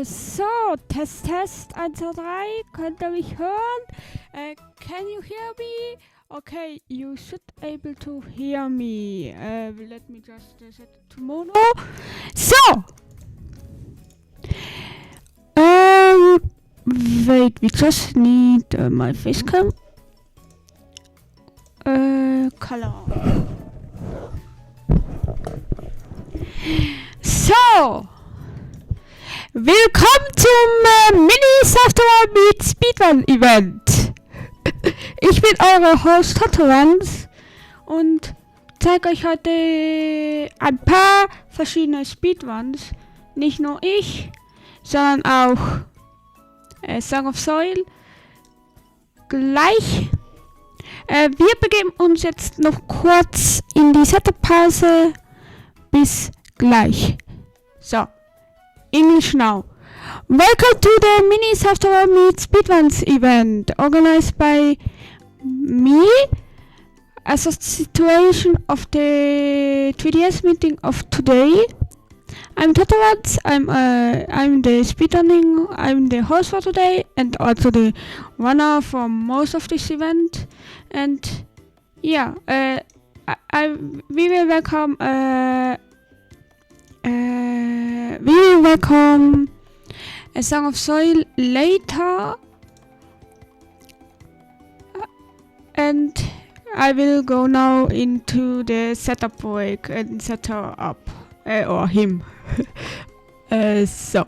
So, Test, 1, 2, 3, könnt ihr mich hören? Can you hear me? Okay, you should able to hear me. Let me just set it to mono. So! Wait, we just need my face cam. Color. So! Willkommen zum Mini-SouthTyrol Meet Speedrun Event. Ich bin eure Host SouthTyrol und zeige euch heute ein paar verschiedene Speedruns. Nicht nur ich, sondern auch Song of Soil. Gleich. Wir begeben uns jetzt noch kurz in die Setup-Pause. Bis gleich. So. English now. Welcome to the Mini SouthTyrol Meet Speedruns event organized by me as a situation of the 3DS meeting of today. I'm SouthTyrol. I'm the speedrunning. I'm the host for today and also the runner for most of this event. And yeah, we will welcome. We will welcome a Song of Soil later, and I will go now into the setup break and set her up, or him. So.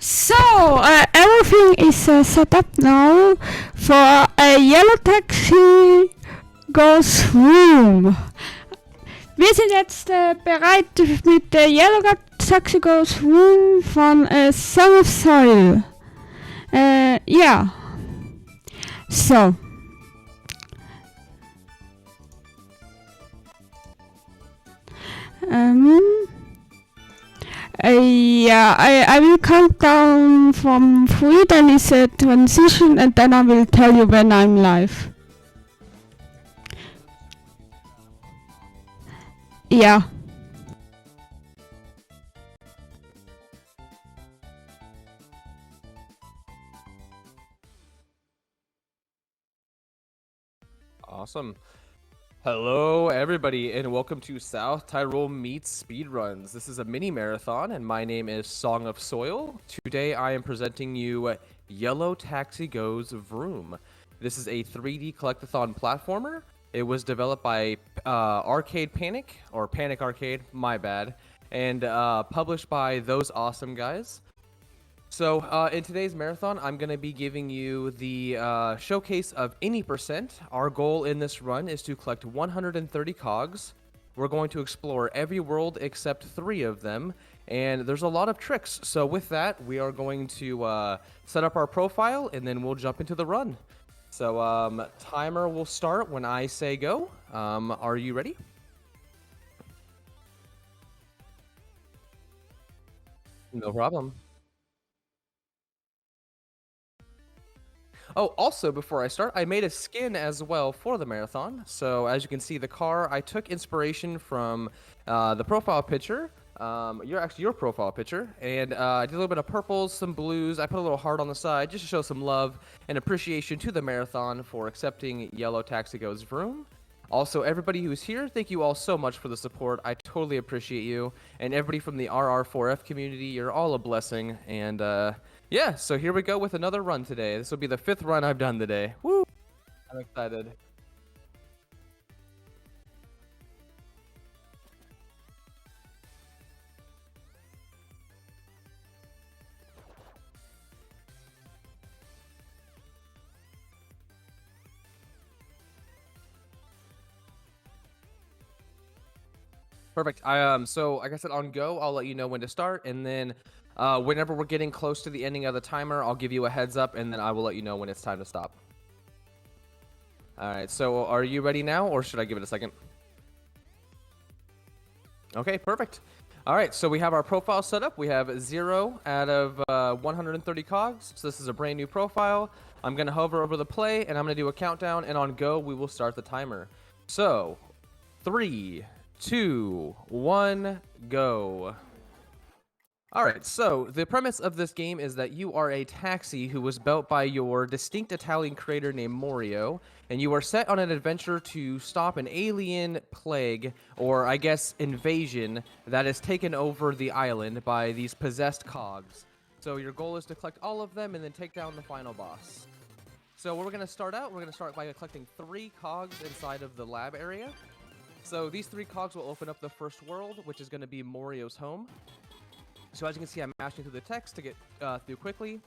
So, everything is set up now for a yellow taxi goes room. Wir sind jetzt bereit mit der Yellow Taxi Goes Room von SouthTyrol. Ja. So. Yeah, I will count down from 3, then is a transition, and then I will tell you when I'm live. Yeah. Awesome. Hello, everybody, and welcome to SouthTyrol Meets Speedruns. This is a mini marathon, and my name is Song of Soil. Today, I am presenting you Yellow Taxi Goes Vroom. This is a 3D collectathon platformer. It was developed by Arcade Panic, or Panic Arcade, my bad, and published by those awesome guys. So, in today's marathon, I'm going to be giving you the showcase of any percent. Our goal in this run is to collect 130 cogs. We're going to explore every world except 3 of them, and there's a lot of tricks. So with that, we are going to set up our profile, and then we'll jump into the run. So, timer will start when I say go. Are you ready? No problem. Oh, also, before I start, I made a skin as well for the marathon. So, as you can see, the car, I took inspiration from the profile picture, your profile picture, and I did a little bit of purples, some blues. I put a little heart on the side just to show some love and appreciation to the marathon for accepting Yellow Taxi Goes Vroom. Also, everybody who's here, thank you all so much for the support. I totally appreciate you. And everybody from the RR4F community, you're all a blessing. And yeah, so here we go with another run today. This will be the 5th run I've done today. Woo! I'm excited. Perfect. So like I said, on go, I'll let you know when to start, and then whenever we're getting close to the ending of the timer, I'll give you a heads up, and then I will let you know when it's time to stop. All right. So are you ready now, or should I give it a second? Okay. Perfect. All right. So we have our profile set up. We have 0 out of 130 cogs. So this is a brand new profile. I'm gonna hover over the play, and I'm gonna do a countdown, and on go, we will start the timer. So 3, 2, 1, go. Alright, so the premise of this game is that you are a taxi who was built by your distinct Italian creator named Morio, and you are set on an adventure to stop an alien plague, or I guess invasion, that has taken over the island by these possessed cogs. So your goal is to collect all of them and then take down the final boss. So we're going to start out, we're going to start by collecting 3 cogs inside of the lab area. So these 3 cogs will open up the first world, which is going to be Morio's home. So as you can see, I'm mashing through the text to get through quickly.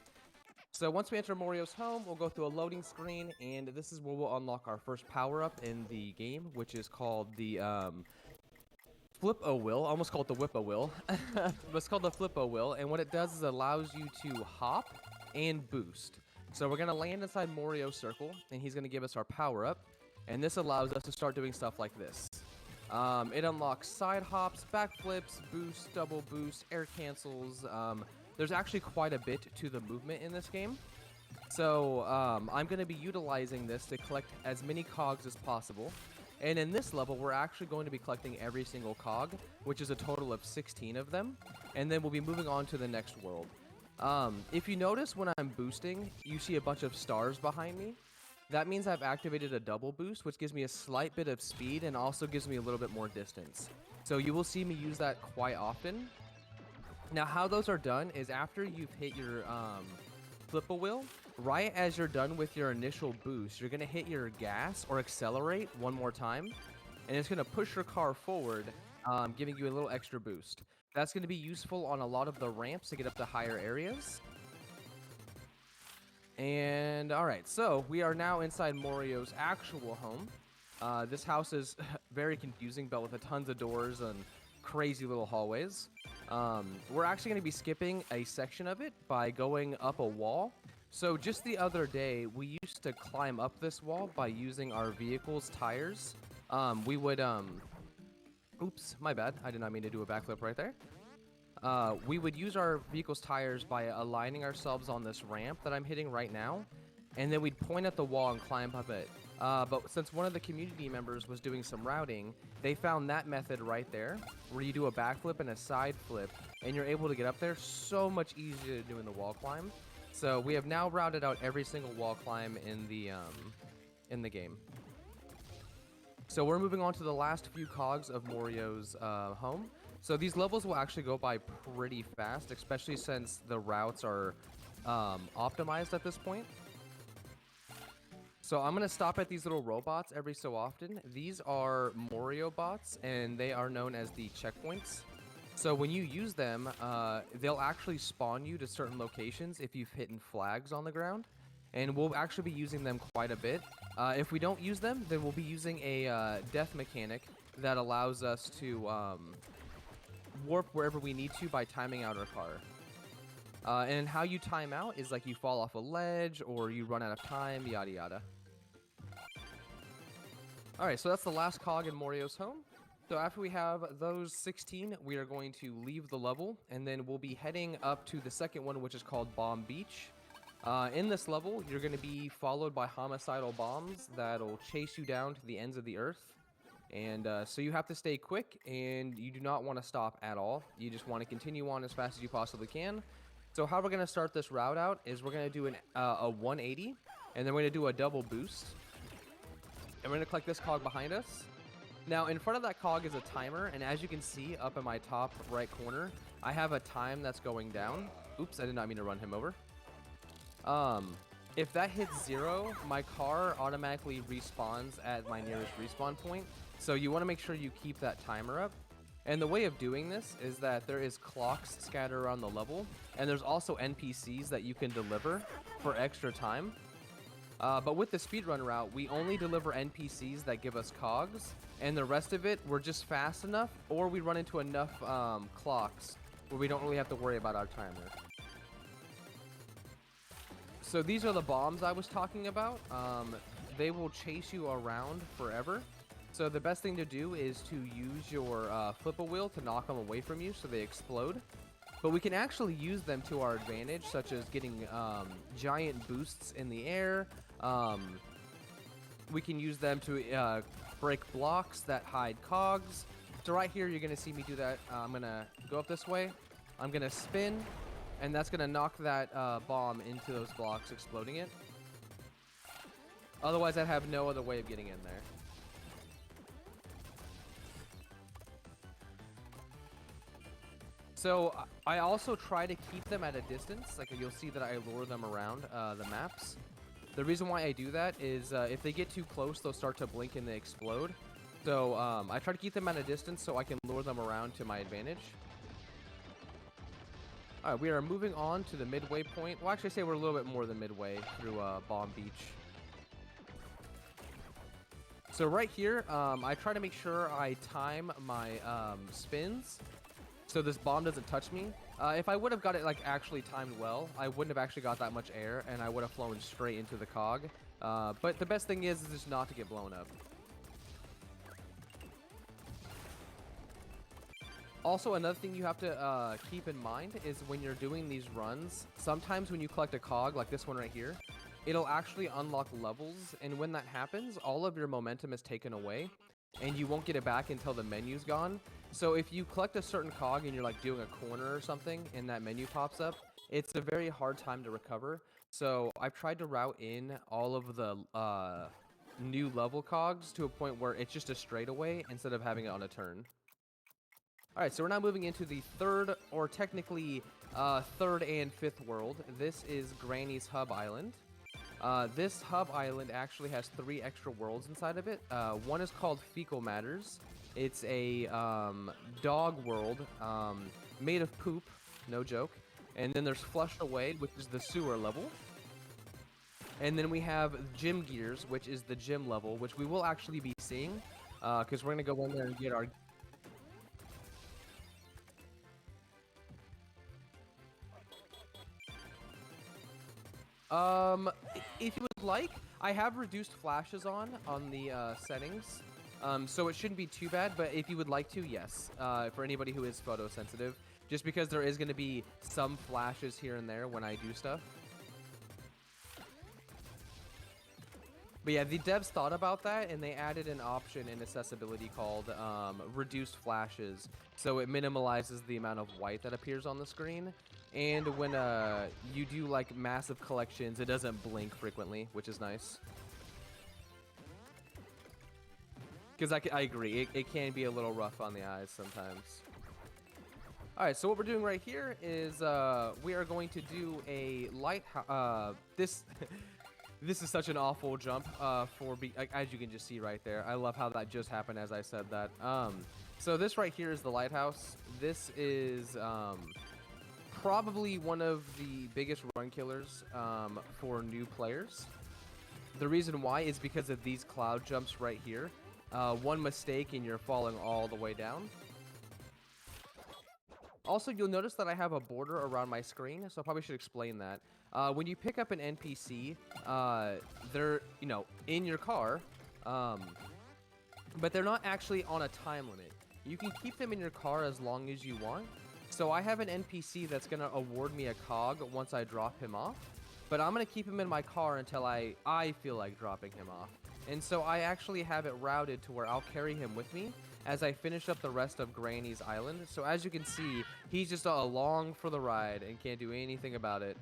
So once we enter Morio's home, we'll go through a loading screen, and this is where we'll unlock our first power-up in the game, which is called the Flip-O-Will. I almost called it the Whip-O-Will. But it's called the Flip-O-Will, and what it does is it allows you to hop and boost. So we're going to land inside Morio's circle, and he's going to give us our power-up, and this allows us to start doing stuff like this. It unlocks side hops, backflips, boosts, double boosts, air cancels. There's actually quite a bit to the movement in this game. So I'm going to be utilizing this to collect as many cogs as possible. And in this level, we're actually going to be collecting every single cog, which is a total of 16 of them. And then we'll be moving on to the next world. If you notice when I'm boosting, you see a bunch of stars behind me. That means I've activated a double boost, which gives me a slight bit of speed and also gives me a little bit more distance. So you will see me use that quite often. Now, how those are done is after you've hit your Flip-O-Will, right as you're done with your initial boost, you're going to hit your gas or accelerate one more time, and it's going to push your car forward giving you a little extra boost. That's going to be useful on a lot of the ramps to get up to higher areas. And alright, so we are now inside Morio's actual home. This house is very confusing, built with a tons of doors and crazy little hallways. We're actually going to be skipping a section of it by going up a wall. So just the other day, we used to climb up this wall by using our vehicle's tires. We would, oops, my bad. I did not mean to do a backflip right there. We would use our vehicle's tires by aligning ourselves on this ramp that I'm hitting right now, and then we'd point at the wall and climb up it. But since one of the community members was doing some routing, they found that method right there, where you do a backflip and a side flip, and you're able to get up there so much easier to do in the wall climb. So we have now routed out every single wall climb in the game. So we're moving on to the last few cogs of Morio's home. So these levels will actually go by pretty fast, especially since the routes are optimized at this point. So I'm going to stop at these little robots every so often. These are Morio bots, and they are known as the checkpoints. So when you use them, they'll actually spawn you to certain locations if you've hit flags on the ground. And we'll actually be using them quite a bit. If we don't use them, then we'll be using a death mechanic that allows us to warp wherever we need to by timing out our car. And how you time out is like you fall off a ledge or you run out of time, yada yada. Alright, so that's the last cog in Morio's home. So after we have those 16, we are going to leave the level, and then we'll be heading up to the second one, which is called Bomb Beach. In this level, you're going to be followed by homicidal bombs that'll chase you down to the ends of the earth. And so you have to stay quick, and you do not want to stop at all. You just want to continue on as fast as you possibly can. So how we're going to start this route out is we're going to do a 180, and then we're going to do a double boost. And we're going to collect this cog behind us. Now, in front of that cog is a timer, and as you can see up in my top right corner, I have a time that's going down. Oops, I did not mean to run him over. If that hits 0, my car automatically respawns at my nearest respawn point. So you want to make sure you keep that timer up. And the way of doing this is that there is clocks scattered around the level, and there's also NPCs that you can deliver for extra time. But with the speedrun route, we only deliver NPCs that give us cogs, and the rest of it, we're just fast enough, or we run into enough clocks where we don't really have to worry about our timer. So these are the bombs I was talking about. They will chase you around forever. So the best thing to do is to use your flip-a-wheel to knock them away from you so they explode. But we can actually use them to our advantage, such as getting giant boosts in the air. We can use them to break blocks that hide cogs. So right here, you're going to see me do that. I'm going to go up this way. I'm going to spin, and that's going to knock that bomb into those blocks, exploding it. Otherwise, I'd have no other way of getting in there. So I also try to keep them at a distance. Like you'll see that I lure them around the maps. The reason why I do that is if they get too close, they'll start to blink and they explode. So I try to keep them at a distance so I can lure them around to my advantage. All right, we are moving on to the midway point. Well, actually, say we're a little bit more than midway through Bomb Beach. So right here, I try to make sure I time my spins so this bomb doesn't touch me. If I would have got it like actually timed well, I wouldn't have actually got that much air, and I would have flown straight into the cog. But the best thing is just not to get blown up. Also, another thing you have to keep in mind is when you're doing these runs, sometimes when you collect a cog, like this one right here, it'll actually unlock levels, and when that happens, all of your momentum is taken away, and you won't get it back until the menu's gone. So if you collect a certain cog and you're like doing a corner or something, and that menu pops up, it's a very hard time to recover. So I've tried to route in all of the new level cogs to a point where it's just a straightaway instead of having it on a turn. Alright, so we're now moving into the third, or technically third and fifth world. This is Granny's Hub Island. This hub island actually has 3 extra worlds inside of it. One is called Fecal Matters. It's a dog world made of poop, no joke. And then there's Flush Away, which is the sewer level. And then we have Gym Gears, which is the gym level, which we will actually be seeing, because we're going to go in there and get our... If you would like, I have reduced flashes on the settings, so it shouldn't be too bad, but if you would like to, yes, for anybody who is photosensitive, just because there is going to be some flashes here and there when I do stuff. But yeah, the devs thought about that, and they added an option in accessibility called reduced flashes, so it minimalizes the amount of white that appears on the screen. And when you do like massive collections, it doesn't blink frequently, which is nice. Because I agree, it can be a little rough on the eyes sometimes. Alright, so what we're doing right here is we are going to do a lighthouse. This is such an awful jump as you can just see right there. I love how that just happened as I said that. So this right here is the lighthouse. This is probably one of the biggest run killers for new players. The reason why is because of these cloud jumps right here. One mistake and you're falling all the way down. Also, you'll notice that I have a border around my screen, so I probably should explain that. When you pick up an NPC, they're, in your car, but they're not actually on a time limit. You can keep them in your car as long as you want. So I have an NPC that's going to award me a cog once I drop him off, but I'm going to keep him in my car until I feel like dropping him off. And so I actually have it routed to where I'll carry him with me as I finish up the rest of Granny's Island. So as you can see, he's just along for the ride and can't do anything about it.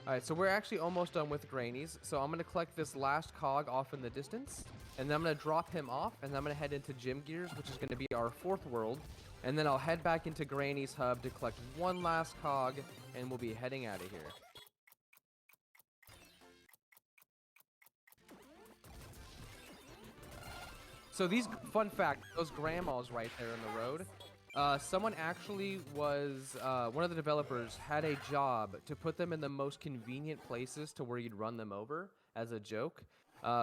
Alright, so we're actually almost done with Granny's. So I'm going to collect this last cog off in the distance, and then I'm going to drop him off, and then I'm going to head into Gym Gears, which is going to be our 4th world. And then I'll head back into Granny's hub to collect one last cog, and we'll be heading out of here. So fun fact, those grandmas right there in the road, someone actually was, one of the developers had a job to put them in the most convenient places to where you'd run them over as a joke.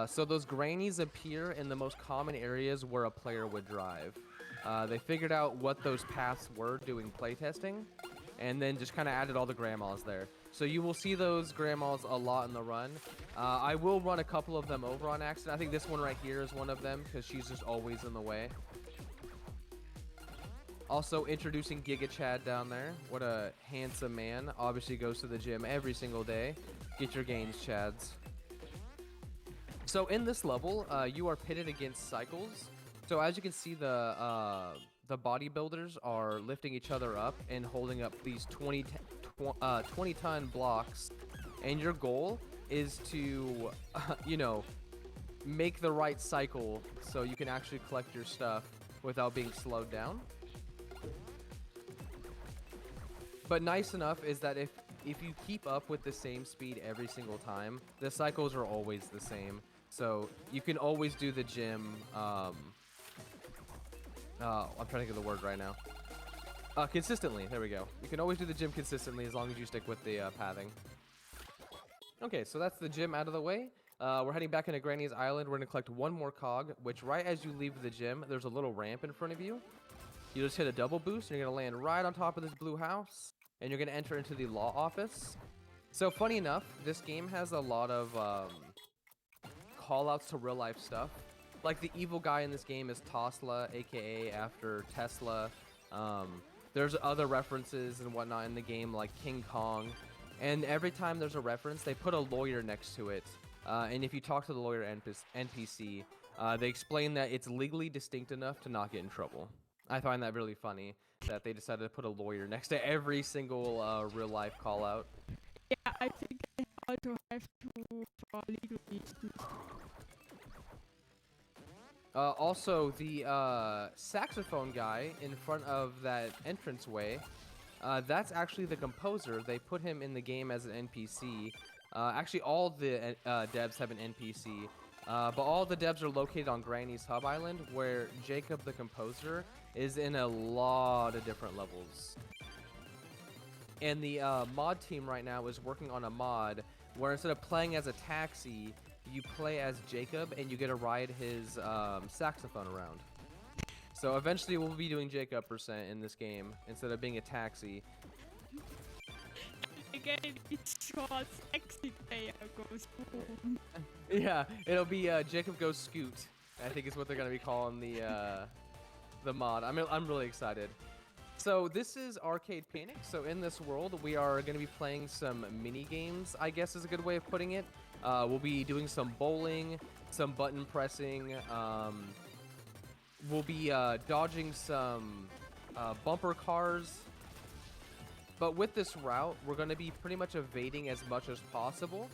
So those grannies appear in the most common areas where a player would drive. They figured out what those paths were doing playtesting, and then just kind of added all the grandmas there. So you will see those grandmas a lot in the run. I will run a couple of them over on accident. I think this one right here is one of them, because she's just always in the way. Also introducing Giga Chad down there. What a handsome man. Obviously goes to the gym every single day. Get your gains, Chads. So in this level, you are pitted against cycles. So as you can see, the bodybuilders are lifting each other up and holding up these 20-ton blocks. And your goal is to, make the right cycle so you can actually collect your stuff without being slowed down. But nice enough is that if you keep up with the same speed every single time, the cycles are always the same. So you can always do the gym, I'm trying to think of the word right now. Consistently, there we go. You can always do the gym consistently as long as you stick with the pathing. Okay, so that's the gym out of the way. We're heading back into Granny's Island. We're going to collect one more cog, which right as you leave the gym, there's a little ramp in front of you. You just hit a double boost, and you're going to land right on top of this blue house, and you're going to enter into the law office. So funny enough, this game has a lot of call-outs to real-life stuff. Like the evil guy in this game is Tosla, aka after Tesla. There's other references and whatnot in the game, like King Kong. And every time there's a reference, they put a lawyer next to it. And if you talk to the lawyer NPC, they explain that it's legally distinct enough to not get in trouble. I find that really funny that they decided to put a lawyer next to every single real-life call-out. Yeah, I think I also have to for legal reasons. Also, the saxophone guy in front of that entranceway, that's actually the composer. They put him in the game as an NPC. Actually, all the devs have an NPC. But all the devs are located on Granny's Hub Island, where Jacob the composer is in a lot of different levels. And the mod team right now is working on a mod where instead of playing as a taxi, you play as Jacob and you get to ride his saxophone around. So eventually we'll be doing Jacob % in this game instead of being a taxi. Again, it's called Sexy Player Goes Boom. Yeah, it'll be Jacob Goes Scoot, I think is what they're going to be calling the mod. I'm really excited. So this is Arcade Panic. So in this world, we are going to be playing some mini games, I guess is a good way of putting it. We'll be doing some bowling, some button pressing. We'll be dodging some bumper cars. But with this route, we're going to be pretty much evading as much as possible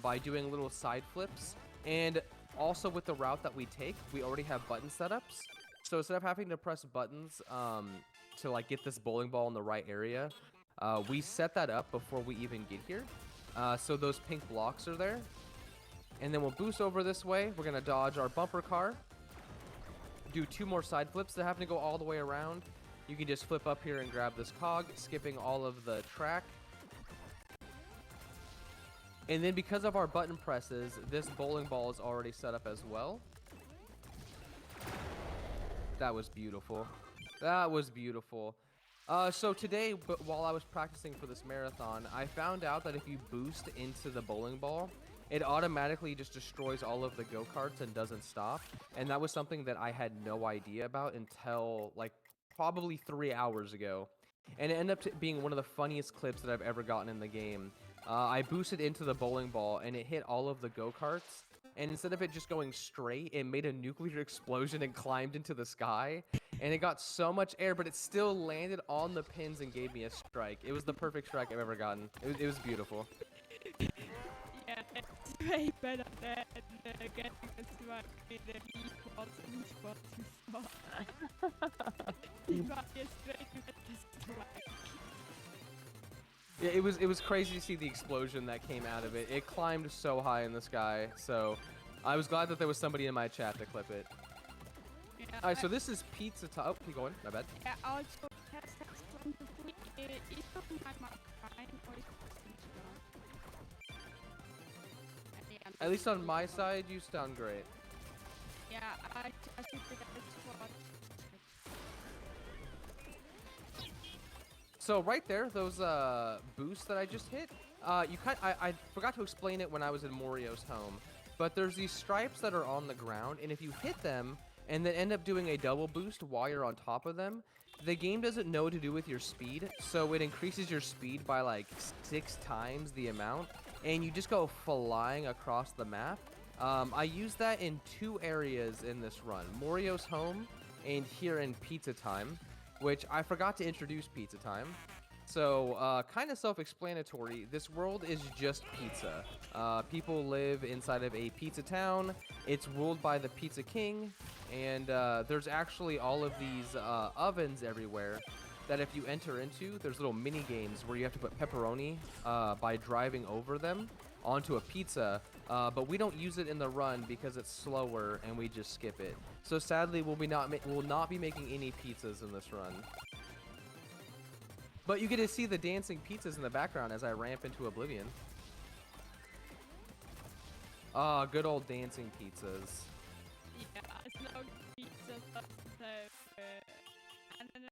by doing little side flips. And also with the route that we take, we already have button setups. So instead of having to press buttons to like get this bowling ball in the right area, we set that up before we even get here. So those pink blocks are there. And then we'll boost over this way. We're going to dodge our bumper car. Do 2 more side flips that happen to go all the way around. You can just flip up here and grab this cog, skipping all of the track. And then because of our button presses, this bowling ball is already set up as well. That was beautiful. That was beautiful. So today, while I was practicing for this marathon, I found out that if you boost into the bowling ball, it automatically just destroys all of the go-karts and doesn't stop. And that was something that I had no idea about until like probably 3 hours ago. And it ended up being one of the funniest clips that I've ever gotten in the game. I boosted into the bowling ball and it hit all of the go-karts. And instead of it just going straight, it made a nuclear explosion and climbed into the sky. And it got so much air, but it still landed on the pins and gave me a strike. It was the perfect strike I've ever gotten. It was beautiful. Yeah, it's way better than getting a strike in the esports and esports. You got your straight to get the strike. Yeah, it was crazy to see the explosion that came out of it. It climbed so high in the sky, so I was glad that there was somebody in my chat to clip it. Yeah, Alright, so this is pizza time. Oh, keep going. My bad. Yeah, also test from the week. Is not my fine or is it At least on my side, you sound great. Yeah, I think that it's what. So right there, those boosts that I just hit, I forgot to explain it when I was in Morio's home, but there's these stripes that are on the ground, and if you hit them and then end up doing a double boost while you're on top of them, the game doesn't know what to do with your speed, so it increases your speed by like 6 times the amount, and you just go flying across the map. I use that in 2 areas in this run, Morio's home and here in Pizza Time, which I forgot to introduce Pizza Time. So, kind of self-explanatory, this world is just pizza. People live inside of a pizza town, it's ruled by the Pizza King, and there's actually all of these ovens everywhere that if you enter into, there's little mini games where you have to put pepperoni by driving over them onto a pizza, but we don't use it in the run because it's slower and we just skip it. So sadly, we'll not be making any pizzas in this run. But you get to see the dancing pizzas in the background as I ramp into oblivion. Ah, good old dancing pizzas. Yeah, slow pizza first, and then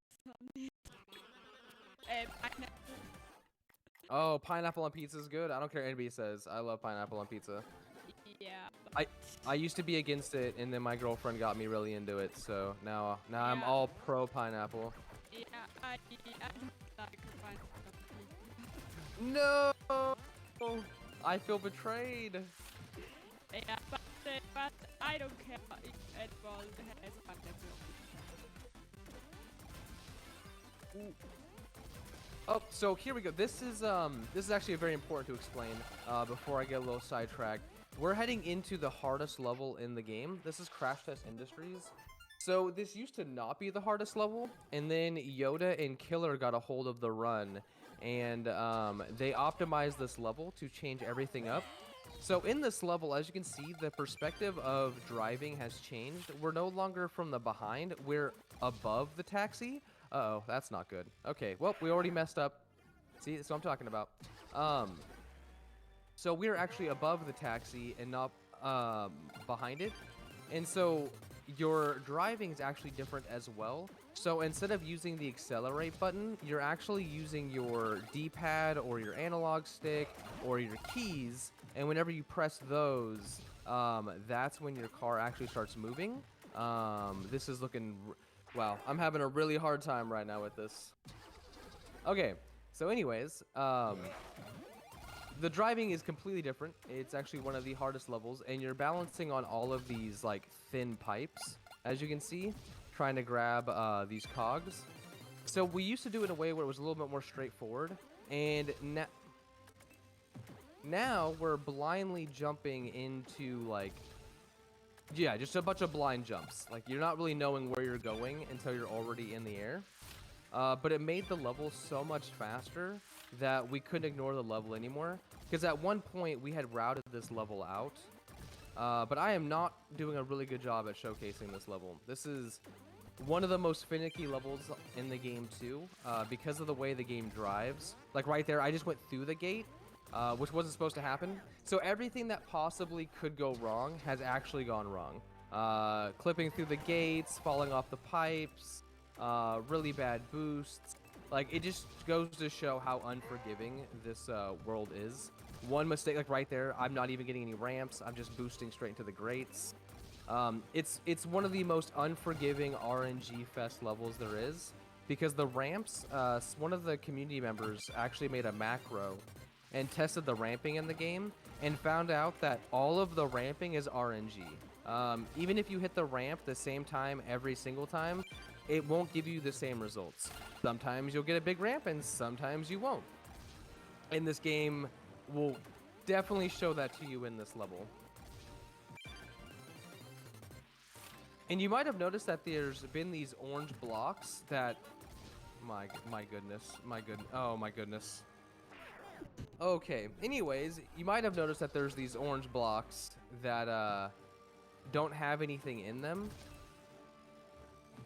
pineapple. Oh, pineapple on pizza is good. I don't care what anybody says. I love pineapple on pizza. Yeah. I used to be against it, and then my girlfriend got me really into it. So now I'm all pro pineapple. Yeah, I don't like pineapple. No, I feel betrayed. Yeah, but I don't care if Edward has pineapple. Oh, so here we go. This is actually very important to explain before I get a little sidetracked. We're heading into the hardest level in the game. This is Crash Test Industries. So this used to not be the hardest level, and then Yoda and Killer got a hold of the run, and they optimized this level to change everything up. So in this level, as you can see, the perspective of driving has changed. We're no longer from the behind, we're above the taxi. Uh-oh, that's not good. Okay, well, we already messed up. See, that's what I'm talking about. So we're actually above the taxi and not behind it. And so your driving is actually different as well. So instead of using the accelerate button, you're actually using your D-pad or your analog stick or your keys. And whenever you press those, that's when your car actually starts moving. This is looking... Wow, I'm having a really hard time right now with this. Okay, so anyways, the driving is completely different. It's actually one of the hardest levels, and you're balancing on all of these like thin pipes, as you can see, trying to grab these cogs. So we used to do it in a way where it was a little bit more straightforward, and now we're blindly jumping into like, yeah, just a bunch of blind jumps. Like you're not really knowing where you're going until you're already in the air. But it made the level so much faster that we couldn't ignore the level anymore. Because at one point, we had routed this level out. But I am not doing a really good job at showcasing this level. This is one of the most finicky levels in the game, too. Because of the way the game drives. Like right there, I just went through the gate, which wasn't supposed to happen. So everything that possibly could go wrong has actually gone wrong. Clipping through the gates, falling off the pipes... really bad boosts. Like, it just goes to show how unforgiving this world is. One mistake, like right there, I'm not even getting any ramps. I'm just boosting straight into the grates. It's one of the most unforgiving RNG fest levels there is, because the ramps, one of the community members actually made a macro and tested the ramping in the game and found out that all of the ramping is RNG. Even if you hit the ramp the same time every single time, it won't give you the same results. Sometimes you'll get a big ramp and sometimes you won't. And this game will definitely show that to you in this level. And you might have noticed that there's been these orange blocks that... My goodness. Oh my goodness. Okay, anyways, you might have noticed that there's these orange blocks that don't have anything in them.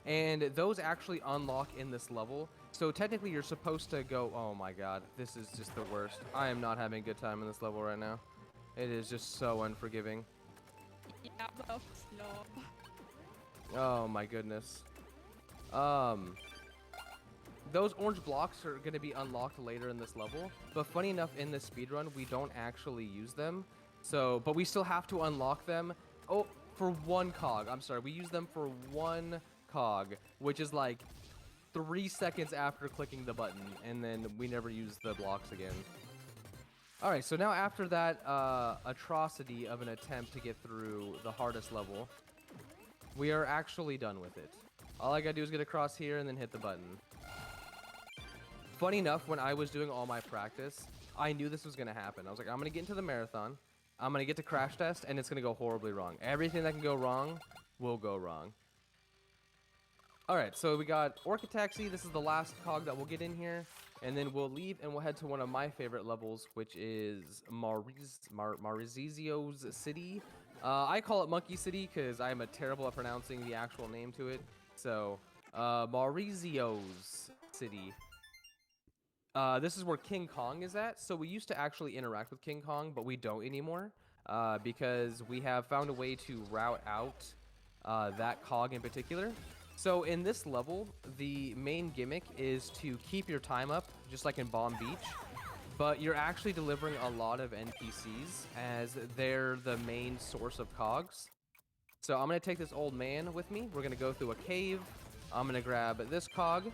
And those actually unlock in this level. So technically you're supposed to go... Oh my god, this is just the worst. I am not having a good time in this level right now. It is just so unforgiving. Yeah, but slow. Oh my goodness. Those orange blocks are going to be unlocked later in this level. But funny enough, in this speedrun, we don't actually use them. So, but we still have to unlock them. Oh, for one cog. I'm sorry, we use them for one cog, which is like 3 seconds after clicking the button, and then we never use the blocks again. Alright, so now after that atrocity of an attempt to get through the hardest level, we are actually done with it. All I gotta do is get across here and then hit the button. Funny enough, when I was doing all my practice, I knew this was gonna happen. I was like, I'm gonna get into the marathon, I'm gonna get to crash test, and it's gonna go horribly wrong. Everything that can go wrong will go wrong. Alright, so we got Orchid Taxi. This is the last cog that we'll get in here. And then we'll leave and we'll head to one of my favorite levels, which is Maurizio's City. I call it Monkey City because I am terrible at pronouncing the actual name to it. So, Maurizio's City. This is where King Kong is at. So we used to actually interact with King Kong, but we don't anymore. Because we have found a way to route out that cog in particular. So in this level, the main gimmick is to keep your time up, just like in Bomb Beach, but you're actually delivering a lot of NPCs as they're the main source of cogs. So I'm going to take this old man with me. We're going to go through a cave. I'm going to grab this cog.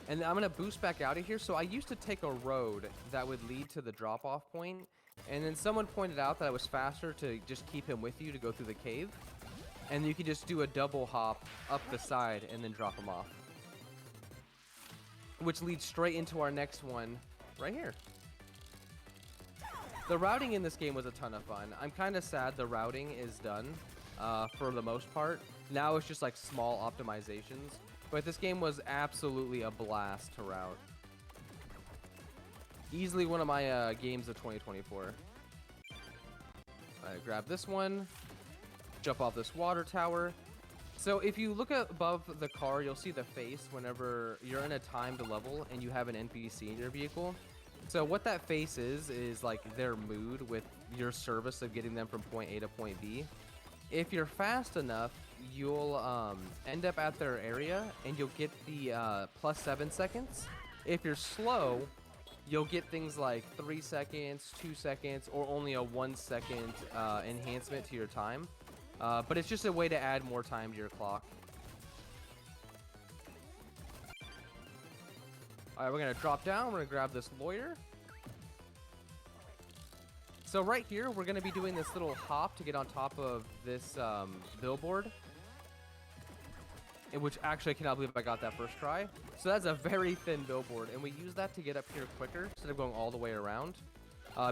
And I'm going to boost back out of here. So I used to take a road that would lead to the drop-off point, and then someone pointed out that it was faster to just keep him with you to go through the cave. And you can just do a double hop up the side and then drop them off. Which leads straight into our next one right here. The routing in this game was a ton of fun. I'm kind of sad the routing is done for the most part. Now it's just like small optimizations. But this game was absolutely a blast to route. Easily one of my games of 2024. grab this one, jump off this water tower. So if you look above the car, you'll see the face whenever you're in a timed level and you have an NPC in your vehicle. So what that face is like their mood with your service of getting them from point A to point B. If you're fast enough, you'll end up at their area and you'll get the +7 seconds. If you're slow, you'll get things like 3 seconds, 2 seconds, or only a 1 second enhancement to your time. But it's just a way to add more time to your clock. Alright, we're going to drop down. We're going to grab this lawyer. So right here, we're going to be doing this little hop to get on top of this billboard. Which actually I cannot believe I got that first try. So that's a very thin billboard. And we use that to get up here quicker instead of going all the way around.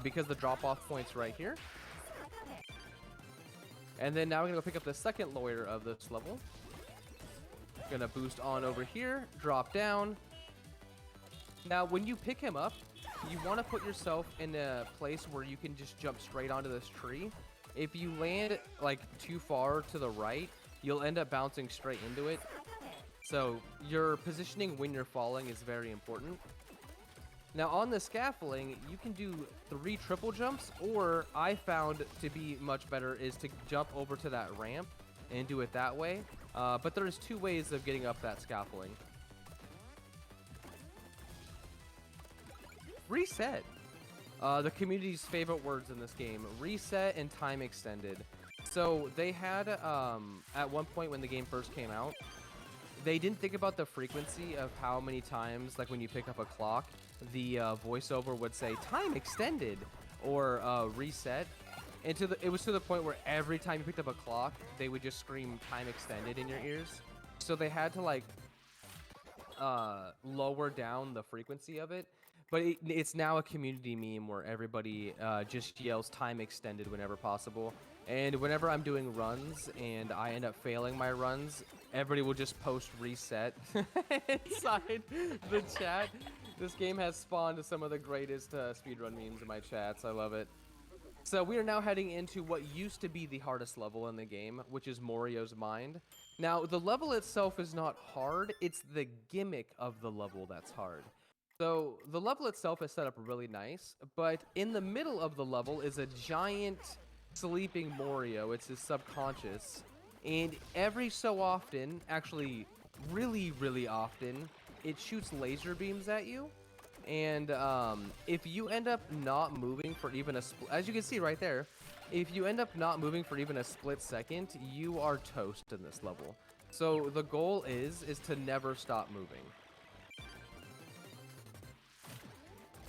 Because the drop-off point's right here. And then now we're going to go pick up the second lawyer of this level. Gonna boost on over here, drop down. Now, when you pick him up, you want to put yourself in a place where you can just jump straight onto this tree. If you land, like, too far to the right, you'll end up bouncing straight into it. So, your positioning when you're falling is very important. Now, on the scaffolding, you can do 3 triple jumps, or I found to be much better is to jump over to that ramp and do it that way. But there's 2 ways of getting up that scaffolding. Reset. The community's favorite words in this game. Reset and time extended. So they had, at one point when the game first came out, they didn't think about the frequency of how many times, like when you pick up a clock, the voiceover would say time extended or reset. And it was to the point where every time you picked up a clock, they would just scream time extended in your ears. So they had to like lower down the frequency of it. But it's now a community meme where everybody just yells time extended whenever possible. And whenever I'm doing runs and I end up failing my runs, everybody will just post reset inside the chat. This game has spawned some of the greatest speedrun memes in my chats. I love it. So we are now heading into what used to be the hardest level in the game, which is Morio's Mind. Now, the level itself is not hard. It's the gimmick of the level that's hard. So the level itself is set up really nice, but in the middle of the level is a giant sleeping Morio. It's his subconscious. And every so often, actually really, really often, it shoots laser beams at you. And if you end up not moving for even a split, as you can see right there, if you end up not moving for even a split second, you are toast in this level. So the goal is to never stop moving.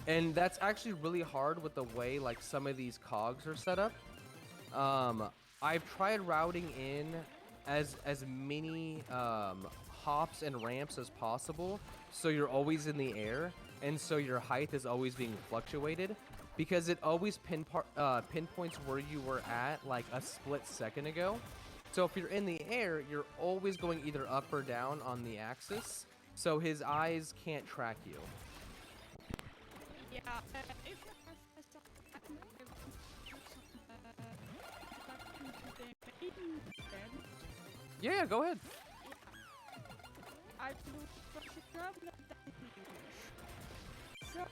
And that's actually really hard with the way like some of these cogs are set up. I've tried routing in as many hops and ramps as possible, so you're always in the air, and so your height is always being fluctuated, because it always pinpoints where you were at like a split second ago. So if you're in the air, you're always going either up or down on the axis, so his eyes can't track you. Yeah, if you have some Yeah, go ahead. I do first problem that in English. So,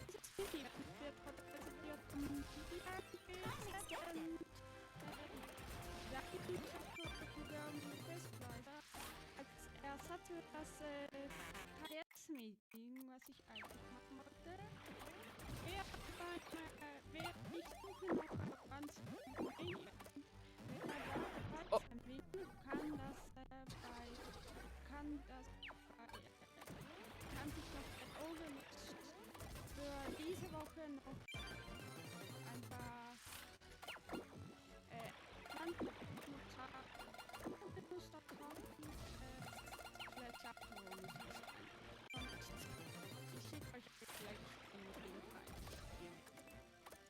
this video wird präsentiert vom Programm Festplatte als Ersatz für das KS-Meeting, was ich eigentlich machen wollte. Wer ich suche noch ganz kann sich noch oben für diese Woche noch ein paar Benutzer kaufen, vielleicht abholen. Ich schicke euch gleich den Link rein.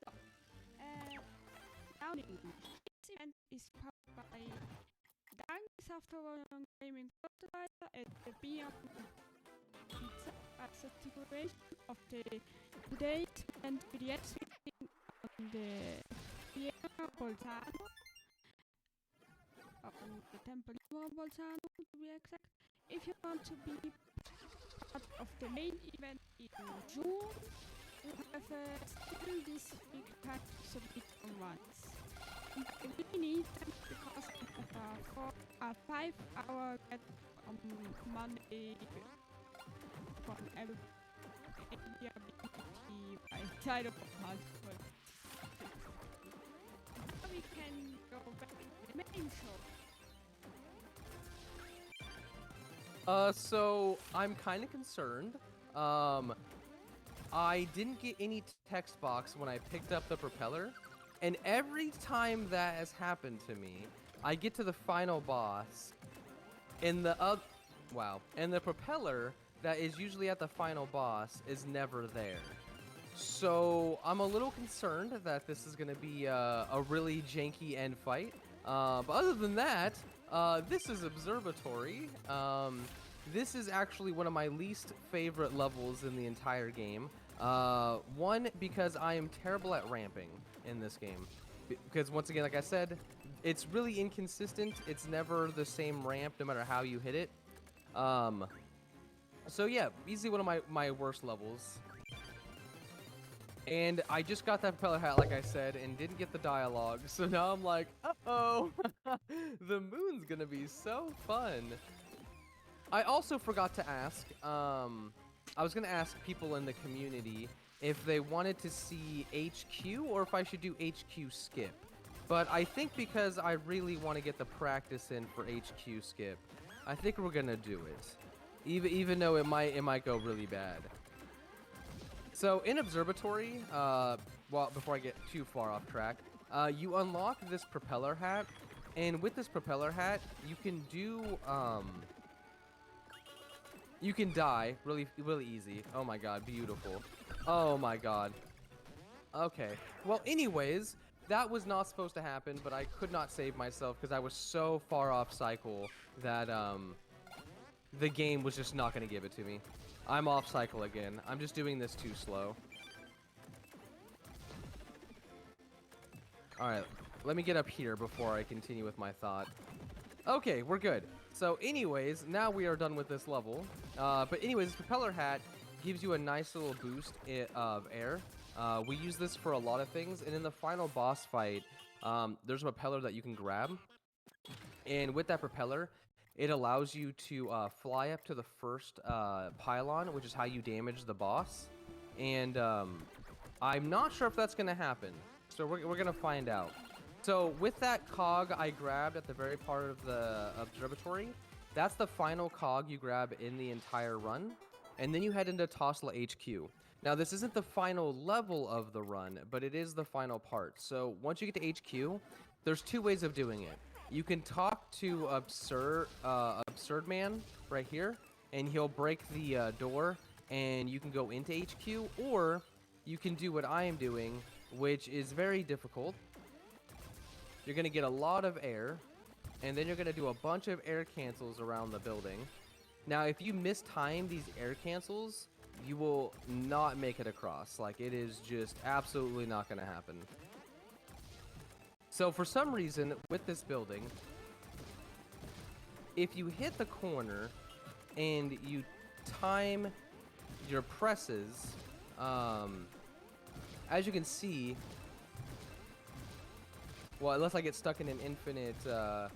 So, now this event is powered by SouthTyrol Gaming Fertilizer and the Beyond as a decoration of the date and PDX on the Piero Bolzano. The Tempolino Bolzano, to be exact. If you want to be part of the main event in June, we have still this week time to submit once. We really need them because we have a 5-hour get on Monday from availability by side of the passport. Now we can go back to the main show. So I'm kind of concerned. I didn't get any text box when I picked up the propeller, and every time that has happened to me, I get to the final boss, and the propeller that is usually at the final boss is never there. So I'm a little concerned that this is going to be a really janky end fight. But other than that, this is Observatory. This is actually one of my least favorite levels in the entire game. One, because I am terrible at ramping in this game. Because once again, like I said, it's really inconsistent. It's never the same ramp no matter how you hit it. So yeah, easily one of my worst levels. And I just got that propeller hat, like I said, and didn't get the dialogue. So now I'm like, uh-oh, the moon's gonna be so fun. I also forgot to ask, I was gonna ask people in the community if they wanted to see HQ or if I should do HQ skip. But I think because I really want to get the practice in for HQ skip, I think we're gonna do it. Even though it might go really bad. So in Observatory, before I get too far off track, you unlock this propeller hat, and with this propeller hat, you can do, you can die really easy. Oh my god, beautiful. Oh my god. Okay. Well, anyways, that was not supposed to happen, but I could not save myself because I was so far off cycle that, the game was just not going to give it to me. I'm off cycle again. I'm just doing this too slow. Alright, let me get up here before I continue with my thought. Okay, we're good. So anyways, now we are done with this level. But anyways, this propeller hat gives you a nice little boost of air. We use this for a lot of things, and in the final boss fight, there's a propeller that you can grab. And with that propeller, it allows you to fly up to the first pylon, which is how you damage the boss. And I'm not sure if that's going to happen. So we're going to find out. So with that cog I grabbed at the very part of the observatory, that's the final cog you grab in the entire run. And then you head into Tosla HQ. Now this isn't the final level of the run, but it is the final part. So once you get to HQ, there's two ways of doing it. You can talk to Absurd Man right here, and he'll break the door, and you can go into HQ, or you can do what I am doing, which is very difficult. You're going to get a lot of air, and then you're going to do a bunch of air cancels around the building. Now, if you mistime these air cancels, you will not make it across. Like, it is just absolutely not going to happen. So for some reason, with this building, if you hit the corner and you time your presses, as you can see, well, unless I get stuck in an infinite, there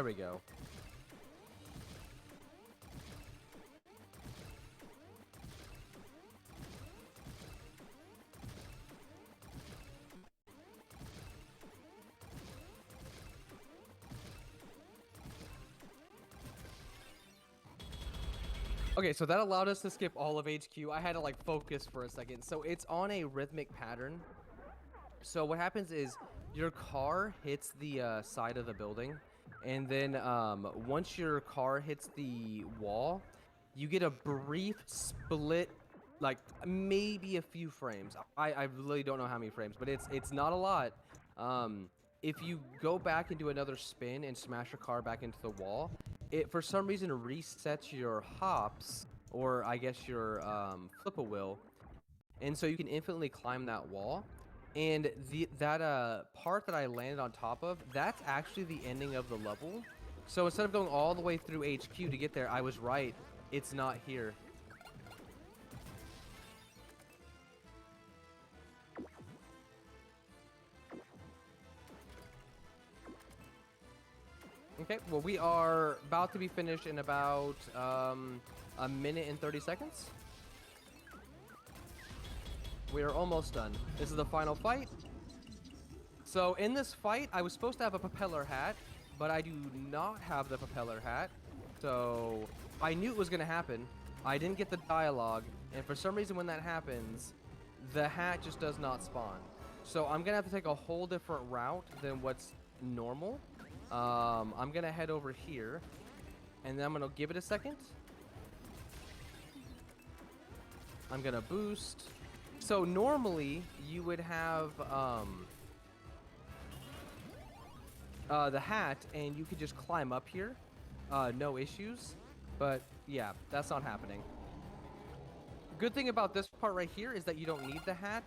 we go. Okay, so that allowed us to skip all of HQ. I had to like focus for a second. So it's on a rhythmic pattern. So what happens is your car hits the side of the building, and then once your car hits the wall, you get a brief split, like maybe a few frames. I really don't know how many frames, but it's not a lot. If you go back and do another spin and smash your car back into the wall, it for some reason resets your hops, or I guess your flip-a-wheel, and so you can infinitely climb that wall. And that part that I landed on top of, that's actually the ending of the level. So instead of going all the way through HQ to get there, I was right. It's not here. Okay, well, we are about to be finished in about a minute and 30 seconds. We are almost done. This is the final fight. So in this fight, I was supposed to have a propeller hat, but I do not have the propeller hat. So I knew it was going to happen. I didn't get the dialogue, and for some reason when that happens, the hat just does not spawn. So I'm going to have to take a whole different route than what's normal. I'm going to head over here, and then I'm going to give it a second. I'm going to boost. So normally you would have the hat and you could just climb up here, no issues, but yeah, that's not happening. Good thing about this part right here is that you don't need the hat.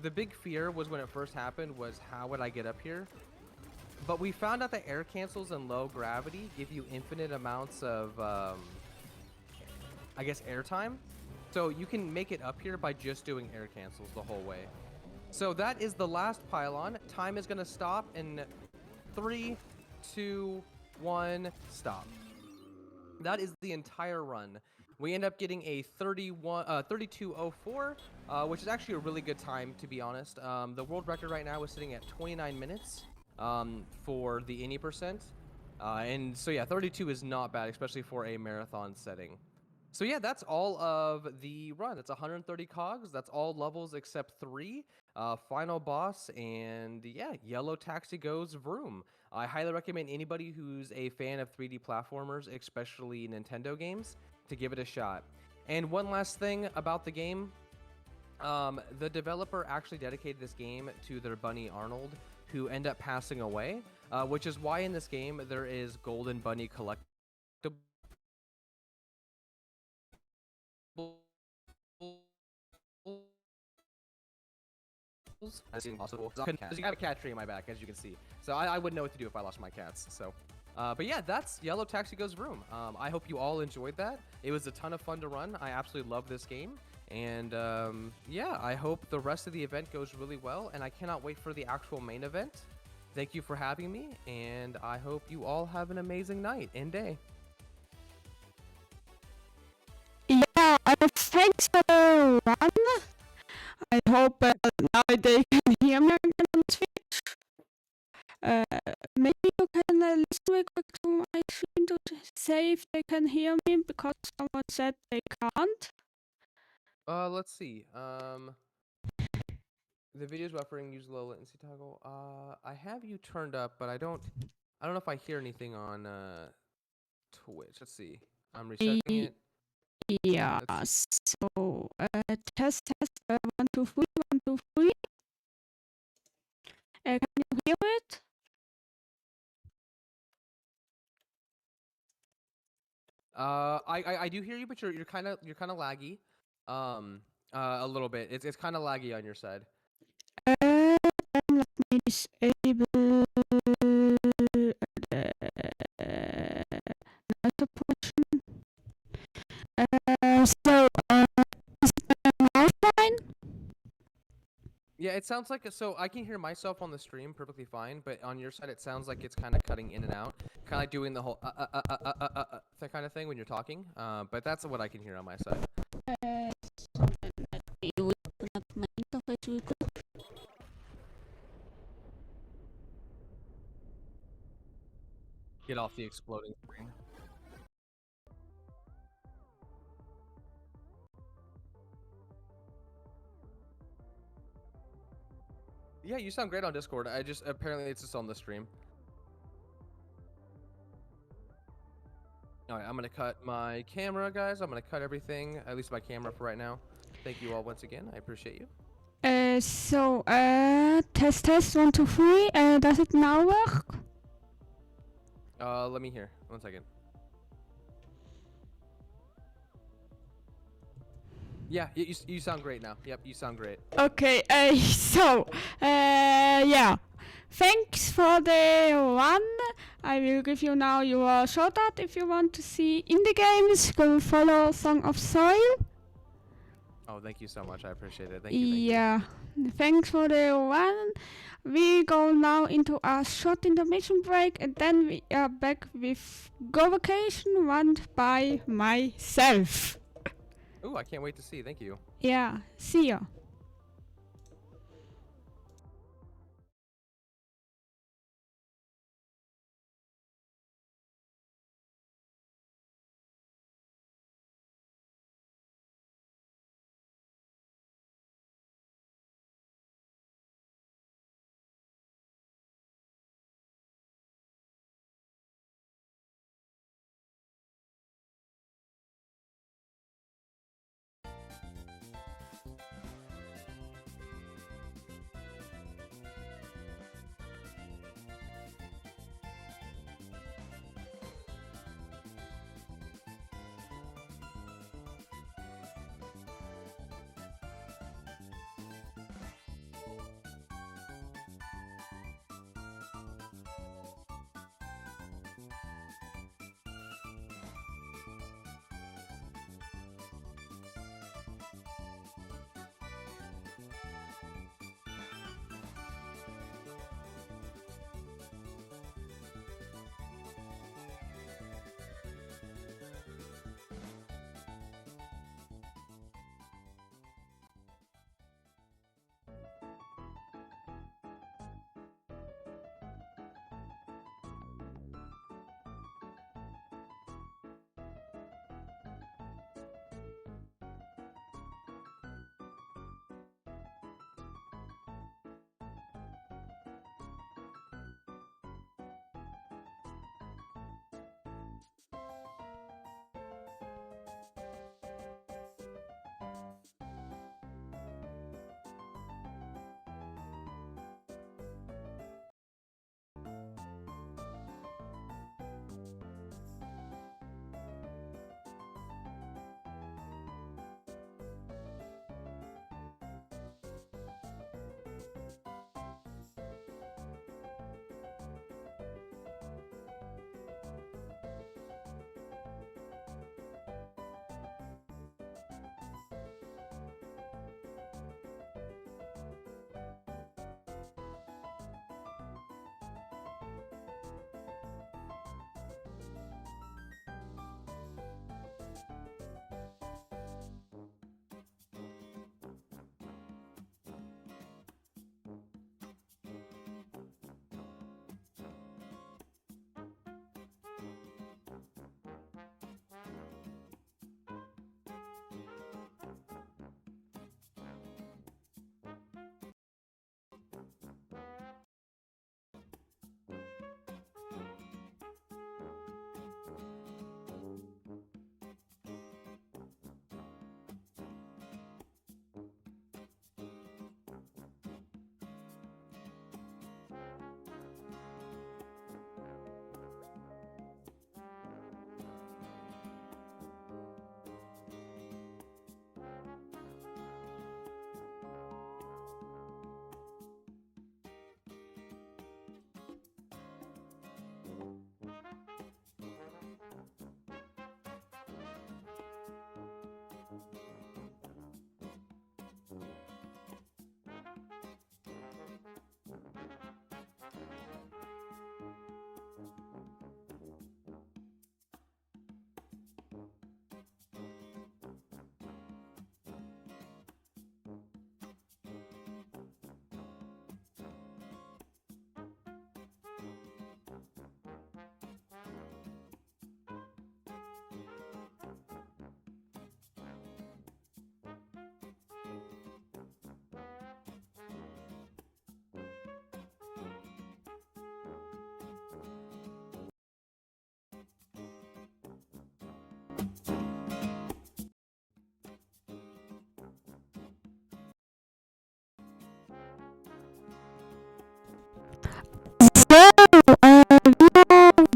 The big fear was when it first happened was how would I get up here? But we found out that air cancels and low gravity give you infinite amounts of, I guess, airtime. So you can make it up here by just doing air cancels the whole way. So that is the last pylon. Time is going to stop in 3, 2, 1, stop. That is the entire run. We end up getting a 32:04, which is actually a really good time, to be honest. The world record right now is sitting at 29 minutes for the any percent. And so yeah, 32 is not bad, especially for a marathon setting. So yeah, that's all of the run. That's 130 cogs. That's all levels except 3. Final boss, and yeah, yellow taxi goes vroom. I highly recommend anybody who's a fan of 3D platformers, especially Nintendo games, to give it a shot. And one last thing about the game. The developer actually dedicated this game to their bunny Arnold, who ended up passing away, which is why in this game there is Golden Bunny collectible. As possible. Because you have a cat tree in my back, as you can see. So I wouldn't know what to do if I lost my cats. So, but yeah, that's Yellow Taxi Goes Vroom. I hope you all enjoyed that. It was a ton of fun to run. I absolutely love this game. And yeah, I hope the rest of the event goes really well. And I cannot wait for the actual main event. Thank you for having me. And I hope you all have an amazing night and day. Yeah, thanks for the run. I hope now they can hear me again on Twitch. Maybe you can listen real quick to my stream to say if they can hear me, because someone said they can't. Let's see. The video's buffering. Use low latency toggle. I have you turned up, but I don't know if I hear anything on Twitch. Let's see. I'm resetting it. Yeah. So test 1 2 3 1 2 3. Can you hear it? I do hear you, but you're kind of laggy. A little bit. It's kind of laggy on your side. Then let me disable another portion. So is it now fine? Yeah, it sounds like so I can hear myself on the stream perfectly fine, but on your side it sounds like it's kind of cutting in and out, kind of like doing the whole that kind of thing when you're talking. But that's what I can hear on my side. So then let me open up my interface real quick. Get off the exploding screen. Yeah, you sound great on Discord. Apparently it's just on the stream. All right, I'm gonna cut my camera, guys. I'm gonna cut everything, at least my camera for right now. Thank you all once again. I appreciate you. So test 1 2 3. Does it now work? Let me hear. 1 second. Yeah, you sound great now. Yep, you sound great. Okay, yeah. Thanks for the run. I will give you now your shout out if you want to see indie games. Go follow Song of Soil. Oh, thank you so much. I appreciate it. Thank you. Thank you. Yeah, thanks for the run. We go now into a short intermission break and then we are back with Go Vacation run by myself. Ooh, I can't wait to see. Thank you. Yeah, see ya.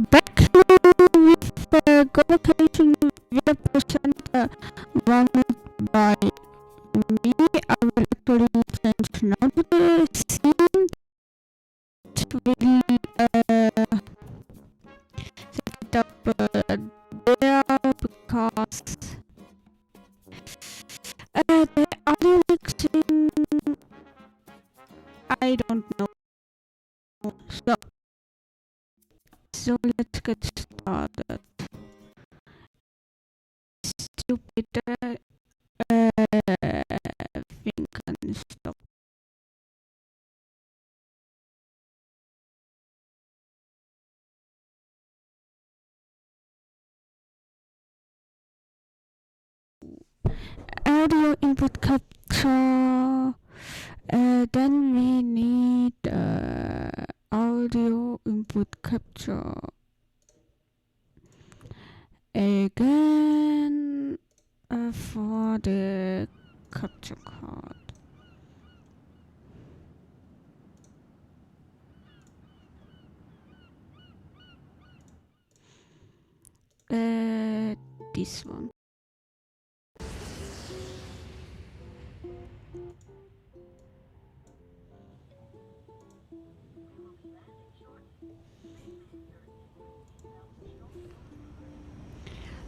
Back with the Go Vacation, wir present one by now the scene will set it up there because the audio mixing I don't know. So let's get started. Stupid thing can stop. Audio input capture. Then we need audio input capture again for the capture card. This one.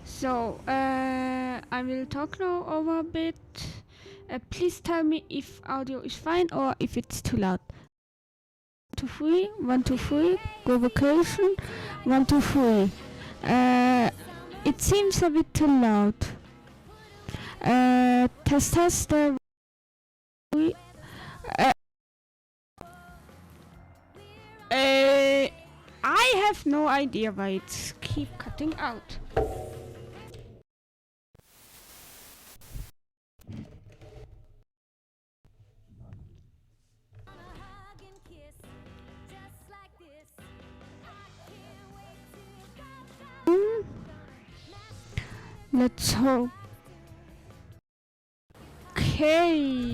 So, I will talk now over a bit. Please tell me if audio is fine or if it's too loud. 1, 2, 3, 1, 2, 3, go vacation, 1, 2, 3. It seems a bit too loud. Test. I have no idea why it's keep cutting out. Let's hope. Okay.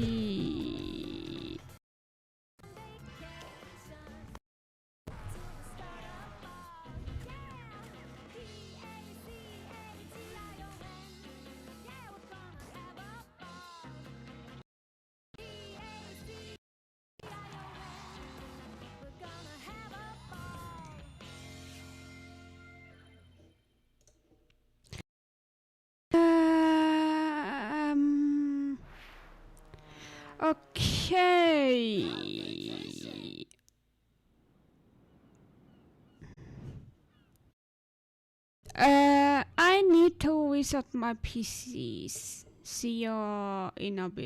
Okay. I need to reset my PCs. See you in a bit.